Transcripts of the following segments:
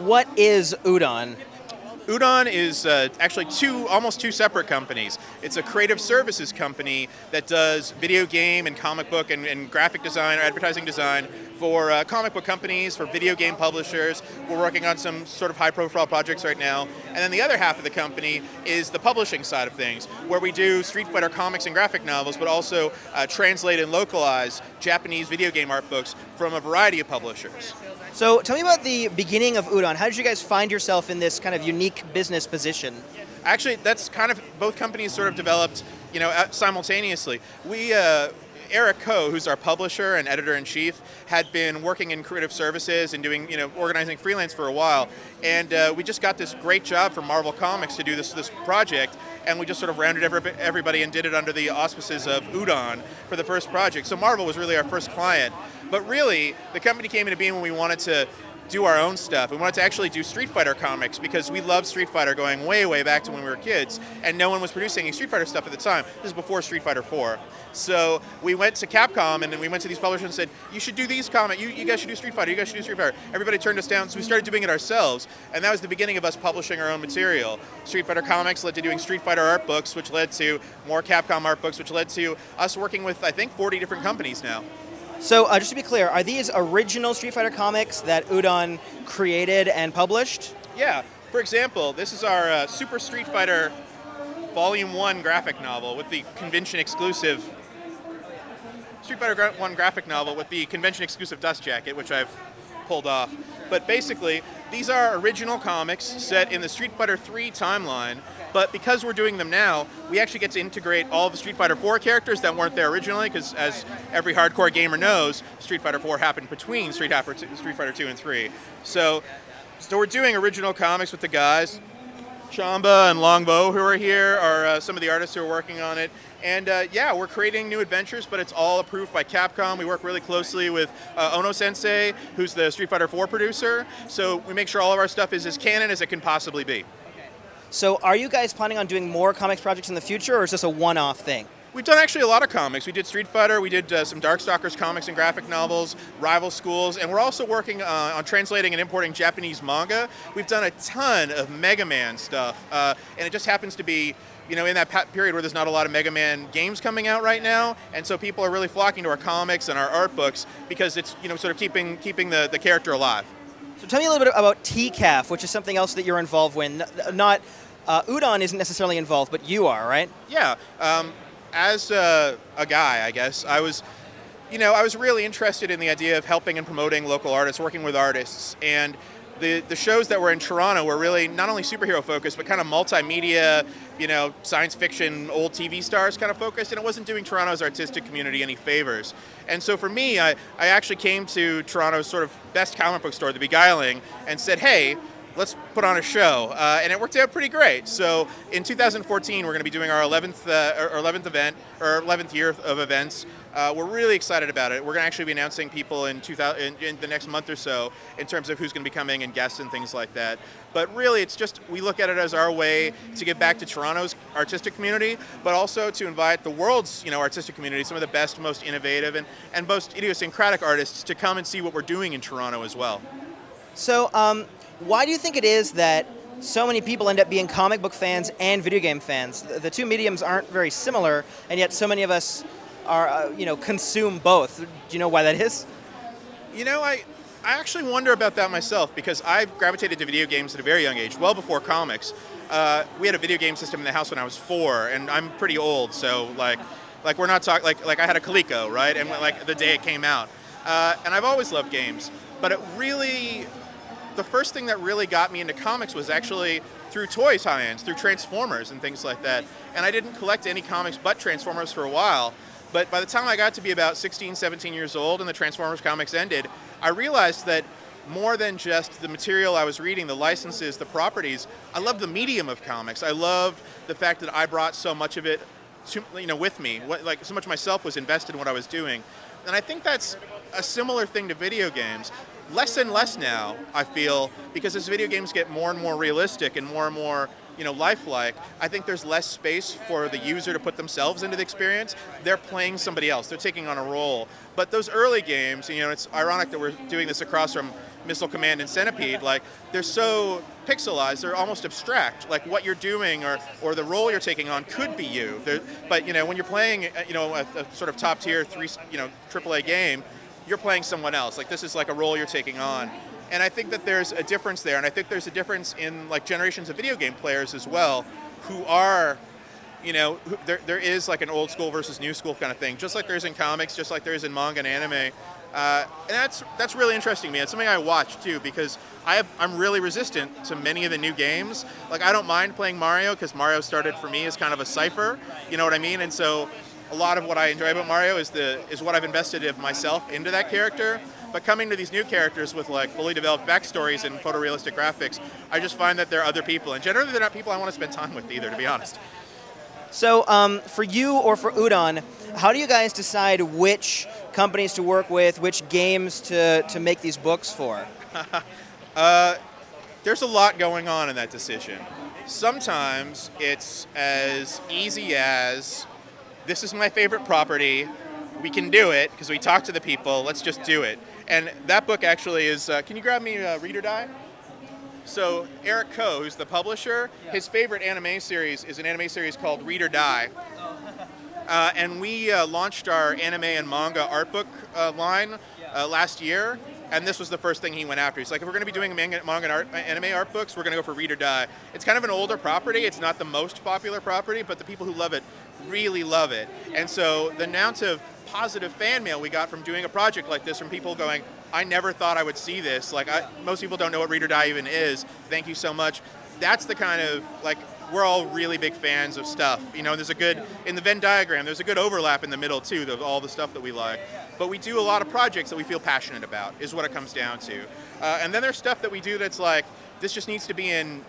what is Udon? Udon is actually almost two separate companies. It's a creative services company that does video game and comic book and graphic design or advertising design for comic book companies, for video game publishers. We're working on some sort of high-profile projects right now. And then the other half of the company is the publishing side of things, where we do Street Fighter comics and graphic novels, but also translate and localize Japanese video game art books from a variety of publishers. So tell me about the beginning of Udon. How did you guys find yourself in this kind of unique business position? Actually, that's kind of both companies sort of developed, simultaneously. Eric Koh, who's our publisher and editor-in-chief, had been working in creative services and doing, organizing freelance for a while. And we just got this great job from Marvel Comics to do this project, and we just sort of rounded everybody and did it under the auspices of Udon for the first project. So Marvel was really our first client. But really, the company came into being when we wanted to do our own stuff. We wanted to actually do Street Fighter comics because we loved Street Fighter going way, way back to when we were kids, and no one was producing any Street Fighter stuff at the time. This is before Street Fighter 4. So we went to Capcom and then we went to these publishers and said, you should do these comics, you guys should do Street Fighter, you guys should do Street Fighter. Everybody turned us down, so we started doing it ourselves, and that was the beginning of us publishing our own material. Street Fighter comics led to doing Street Fighter art books, which led to more Capcom art books, which led to us working with, I think, 40 different companies now. So just to be clear, are these original Street Fighter comics that Udon created and published? Yeah. For example, this is our Super Street Fighter Volume 1 graphic novel with the convention-exclusive Street Fighter 1 graphic novel with the convention-exclusive dust jacket, which I've pulled off. But basically, these are original comics set in the Street Fighter 3 timeline, but because we're doing them now, we actually get to integrate all of the Street Fighter 4 characters that weren't there originally, because as every hardcore gamer knows, Street Fighter 4 happened between Street Fighter 2 and 3. So we're doing original comics with the guys. Chamba and Longbow, who are here, are some of the artists who are working on it. And we're creating new adventures, but it's all approved by Capcom. We work really closely with Ono Sensei, who's the Street Fighter 4 producer. So we make sure all of our stuff is as canon as it can possibly be. So are you guys planning on doing more comics projects in the future, or is this a one-off thing? We've done actually a lot of comics. We did Street Fighter, we did some Darkstalkers comics and graphic novels, Rival Schools, and we're also working on translating and importing Japanese manga. We've done a ton of Mega Man stuff, and it just happens to be in that period where there's not a lot of Mega Man games coming out right now, and so people are really flocking to our comics and our art books because it's sort of keeping the character alive. So tell me a little bit about TCAF, which is something else that you're involved with. Not Udon isn't necessarily involved, but you are, right? Yeah. As a guy, I guess, I was really interested in the idea of helping and promoting local artists, working with artists, and the shows that were in Toronto were really not only superhero focused, but kind of multimedia, science fiction, old TV stars kind of focused, and it wasn't doing Toronto's artistic community any favors. And so for me, I actually came to Toronto's sort of best comic book store, The Beguiling, and said, hey, let's put on a show, and it worked out pretty great. So in 2014, we're going to be doing our 11th event, or 11th year of events. We're really excited about it. We're going to actually be announcing people in the next month or so in terms of who's going to be coming and guests and things like that. But really, it's just, we look at it as our way to give back to Toronto's artistic community, but also to invite the world's artistic community, some of the best, most innovative, and most idiosyncratic artists to come and see what we're doing in Toronto as well. So, why do you think it is that so many people end up being comic book fans and video game fans? The two mediums aren't very similar, and yet so many of us are, consume both. Do you know why that is? I actually wonder about that myself, because I gravitated to video games at a very young age, well before comics. We had a video game system in the house when I was 4, and I'm pretty old, so like we're not talking like I had a Coleco, right? And like the day it came out, and I've always loved games, but the first thing that really got me into comics was actually through toy tie-ins, through Transformers and things like that. And I didn't collect any comics but Transformers for a while. But by the time I got to be about 16, 17 years old and the Transformers comics ended, I realized that more than just the material I was reading, the licenses, the properties, I loved the medium of comics. I loved the fact that I brought so much of it with me. So much of myself was invested in what I was doing. And I think that's a similar thing to video games. Less and less now, I feel, because as video games get more and more realistic and more lifelike, I think there's less space for the user to put themselves into the experience. They're playing somebody else. They're taking on a role. But those early games, it's ironic that we're doing this across from Missile Command and Centipede, like they're so pixelized, they're almost abstract. Like what you're doing or the role you're taking on could be you. But when you're playing a sort of top tier AAA game, you're playing someone else. Like this is like a role you're taking on. And I think that there's a difference there, and I think there's a difference in like generations of video game players as well, who are, there is like an old school versus new school kind of thing, just like there's in comics, just like there is in manga and anime. And that's really interesting to me. It's something I watch too, because I'm really resistant to many of the new games. Like I don't mind playing Mario because Mario started for me as kind of a cipher, you know what I mean? And so a lot of what I enjoy about Mario is what I've invested of myself into that character. But coming to these new characters with like fully developed backstories and photorealistic graphics, I just find that they're other people, and generally they're not people I want to spend time with either, to be honest. So for you or for Udon, how do you guys decide which companies to work with, which games to make these books for? There's a lot going on in that decision. Sometimes it's as easy as, this is my favorite property, we can do it because we talk to the people, let's just do it. And that book actually is, can you grab me Read or Die? So Eric Koh, who's the publisher, his favorite anime series is an anime series called Read or Die. And we launched our anime and manga art book line last year, and this was the first thing he went after. He's like, if we're going to be doing manga and anime art books, we're going to go for Read or Die. It's kind of an older property. It's not the most popular property, but the people who love it really love it. And so the amount of positive fan mail we got from doing a project like this, from people going, I never thought I would see this. Like, most people don't know what Read or Die even is. Thank you so much. That's the kind of, like, we're all really big fans of stuff. There's a good, in the Venn diagram, there's a good overlap in the middle, too, of all the stuff that we like. But we do a lot of projects that we feel passionate about, is what it comes down to. And then there's stuff that we do that's like, this needs to be in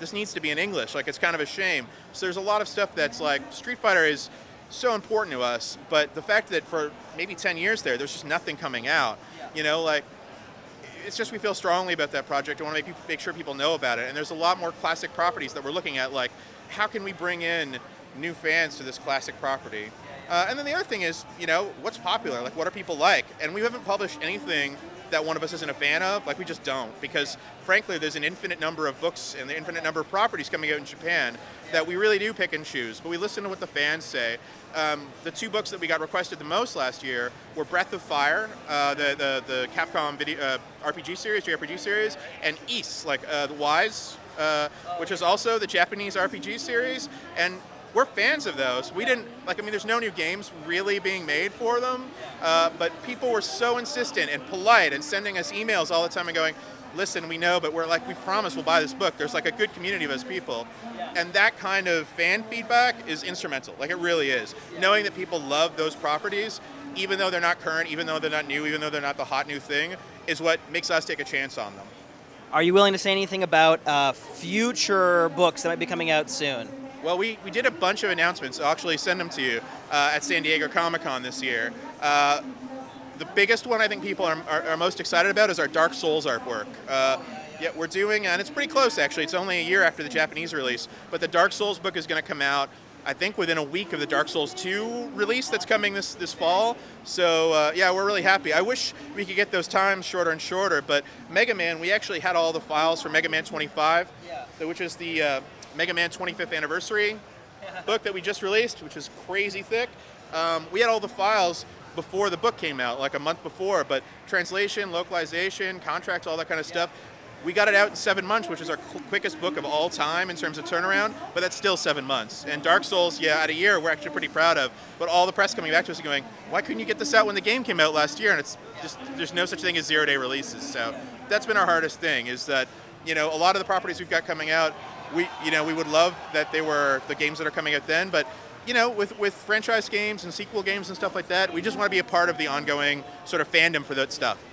English. Like, it's kind of a shame. So there's a lot of stuff that's like, Street Fighter is so important to us, but the fact that for maybe 10 years there's just nothing coming out, it's just we feel strongly about that project. I want to make sure people know about it. And there's a lot more classic properties that we're looking at, like how can we bring in new fans to this classic property? And then the other thing is, what's popular? Like, what are people like? And we haven't published anything that one of us isn't a fan of. Like, we just don't, because frankly there's an infinite number of books and an infinite number of properties coming out in Japan that we really do pick and choose, but we listen to what the fans say. The two books that we got requested the most last year were Breath of Fire, the Capcom video RPG series, JRPG series, and Ys, like the Wise, which is also the Japanese RPG series, and we're fans of those. We didn't, there's no new games really being made for them, but people were so insistent and polite and sending us emails all the time and going, listen, we know, but we promise we'll buy this book. There's like a good community of us people. And that kind of fan feedback is instrumental. Like, it really is. Knowing that people love those properties, even though they're not current, even though they're not new, even though they're not the hot new thing, is what makes us take a chance on them. Are you willing to say anything about future books that might be coming out soon? Well, we did a bunch of announcements. I'll actually send them to you at San Diego Comic-Con this year. The biggest one I think people are most excited about is our Dark Souls artwork. We're doing, and it's pretty close actually, it's only a year after the Japanese release, but the Dark Souls book is going to come out, I think, within a week of the Dark Souls 2 release that's coming this fall. So we're really happy. I wish we could get those times shorter and shorter, but Mega Man, we actually had all the files for Mega Man 25, which is the Mega Man 25th anniversary book that we just released, which is crazy thick. We had all the files before the book came out, like a month before, but translation, localization, contracts, all that kind of stuff. We got it out in 7 months, which is our quickest book of all time in terms of turnaround, but that's still 7 months. And Dark Souls, at a year, we're actually pretty proud of. But all the press coming back to us and going, why couldn't you get this out when the game came out last year? And it's just, there's no such thing as 0-day releases. So that's been our hardest thing, is that, a lot of the properties we've got coming out, we would love that they were the games that are coming out then, but with franchise games and sequel games and stuff like that, we just want to be a part of the ongoing sort of fandom for that stuff.